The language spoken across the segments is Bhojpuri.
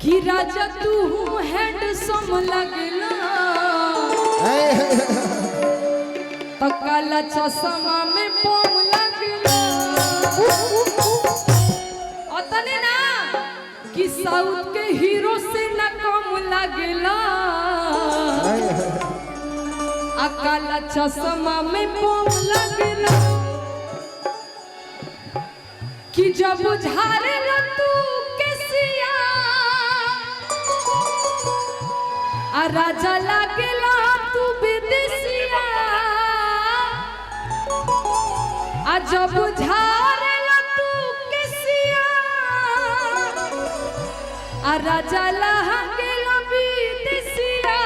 कि राजा तू हैंडसम लगला तो काला चश्मा में बम लगला अतने ना कि साउथ के हीरो से न कम लगला आ काला चश्मा में बम लगला कि जब झारे तू केसिया आ राजा लागेला तू विदेशिया आ जब झारे तू केसिया आ राजा लागेला विदेशिया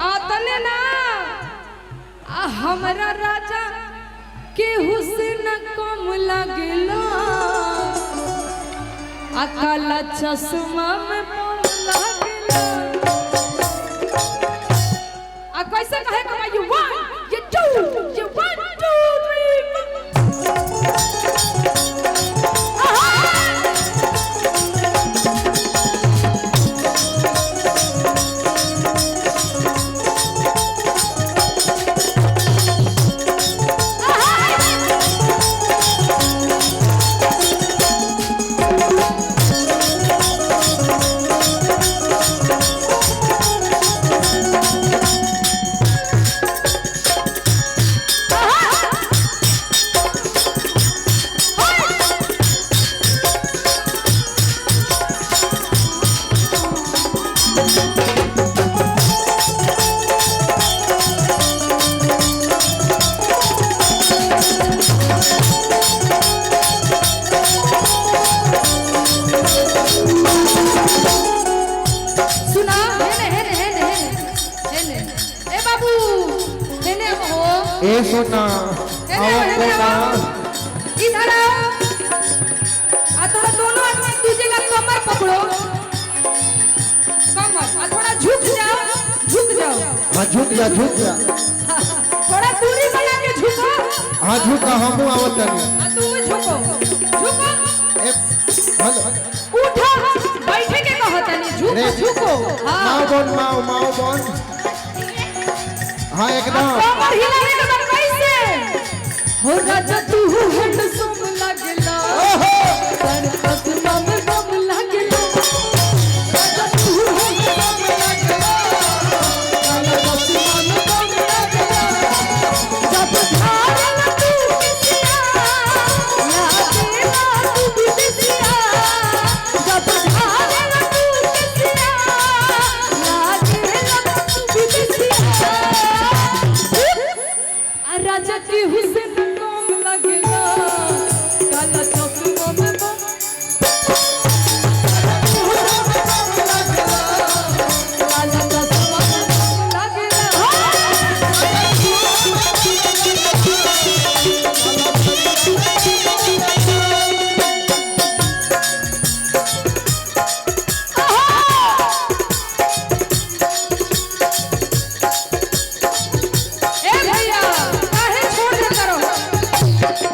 आ तने ना आ हमरा राजा के हुस्न कम लगला आ काला चश्मा में बम लगला आ कैसे कहे का you one you two you 1 2 ए सोना इधर आओ आ थोड़ा दोनों आदमी एक दूसरे का कमर पकड़ो कमर आ थोड़ा झुक जाओ हाँ झुक जा थोड़ा दूरी बना के झुको हाँ झुका हम आवत नहीं आ तुम झुको हेलो उठो बैठे के कहत नहीं झुको हां माओ बन हाँ एकदम कमर हिलाने के बाद कैसे हो राजा तू हैंडसम लगला सर चश्मा में बम लगला राजा तू हैंडसम लगला काला चश्मा में बम लगला जब झारला तू किसिया लागेला तू विदेशिया जब झारला तू किसिया लागेला तू विदेशिया राजा की हुस्न कम लगेला काला चश्मा में बम काला चश्मा में बम लगेला ए भैया काहे छोड़ दे करो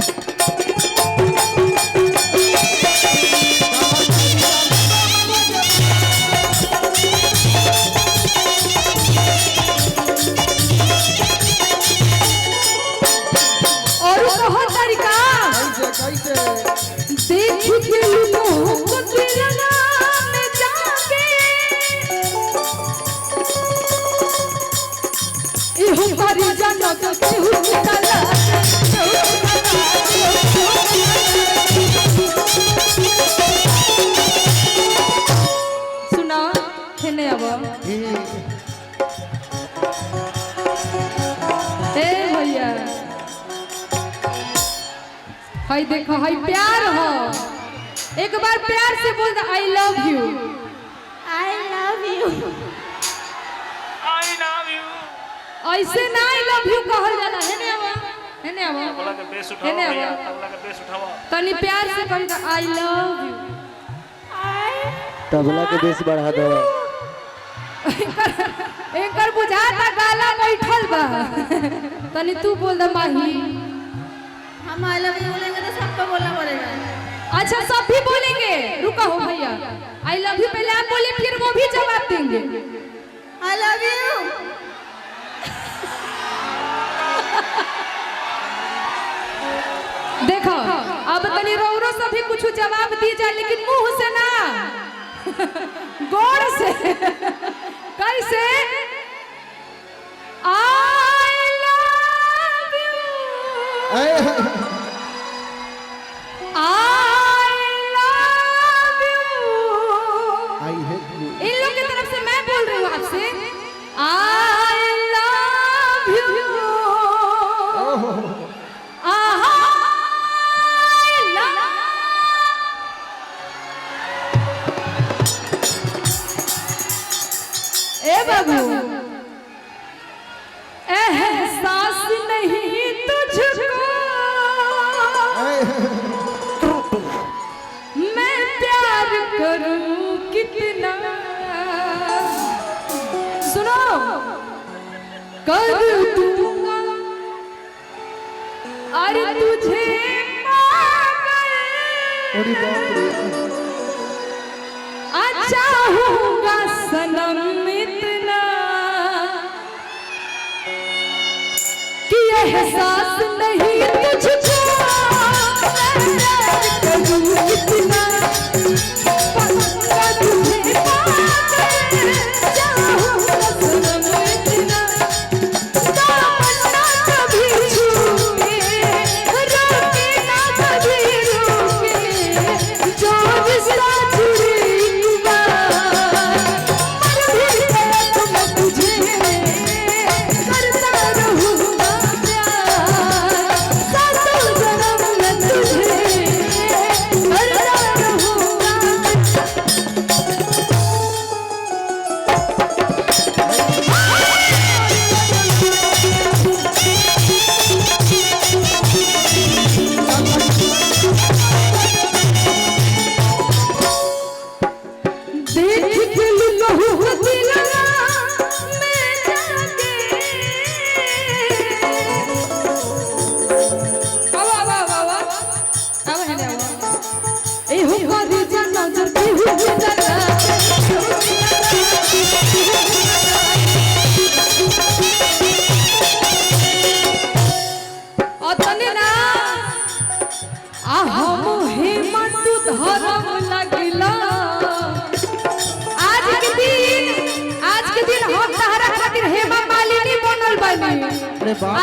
और बहुत तरीका कैसे देख के लोगों को दिलना में जाके इहो करी जाना तो केहू निकाला सुना खेने अब ए भैया हाय देखो हाय प्यार हो एक बार प्यार से बोल दे आई लव यू ऐसे ना आई लव यू कहल जाला हेने आवा तबला के बेस उठाओ भैया तबला के बेस उठाओ तनी प्यार से कह दे आई लव यू तबला के बेस बढ़ा दो एकर बुझाता गाला बैठल बा तनी तू बोल दे माही हम आई लव यू बोलेंगे तो सबको बोलना पड़ेगा। अच्छा सब भी बोलेंगे रुको आई लव यू पहले आप बोलिए, फिर वो भी जवाब देंगे। आई लव यू। देखो अब तनी रौरो से भी कुछ जवाब दी जाए, लेकिन मुंह से ना, गौर से। कैसे? I love you, I love you. I hate you. इन लोग की तरफ से मैं बोल रही हूँ आपसे, आई लव यू। ए बाबू, एहसास नहीं तुझको मैं प्यार करूं कितना, सुनो, कर दूंगा अरे तुझे अरे बाप रे। चाहूंगा सनम इतना कि एहसास नहीं तुझको मैं करूं इतना, पक्का तुझे पाकर चाहूंगा सनम इतना, दामन ना कभी छूए, रोके ना कभी रोके, जो रिश्ता जुड़े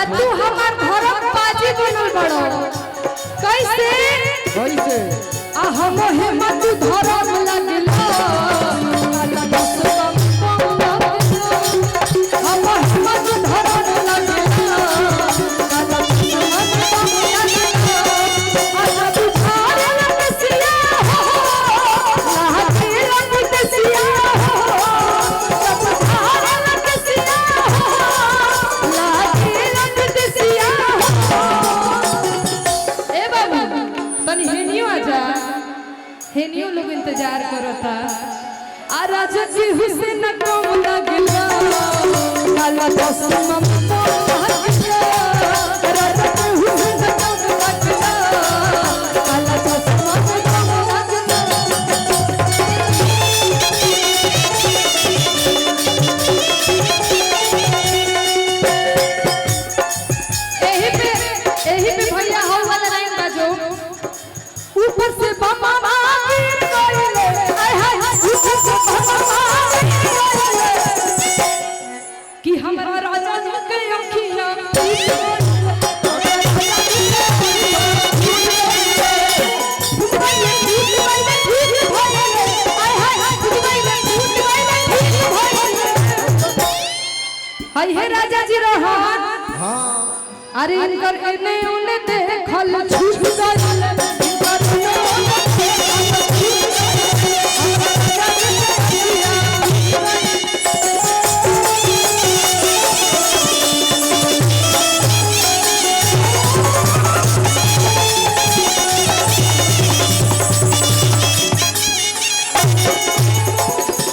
तू हमार घर बाजी बनल बड़ो। कैसे? कैसे? हम हिम्मत धरम लगलो, हम हिम्मत धरम लगलो, हेनियो लोग इंतजार करता। आ राजा जी हुसैन कम लगला, काला दसम राजा जी हुसैन कम लगला, काला दसम लगला। एही पे भैया हो वाला लाइन बाजो, ऊपर से बाबा कि हमारा राजा जी के अखियां हाय हे राजा जी रोहन। हाँ अरे इनकर एने उने देखल छूट गइल।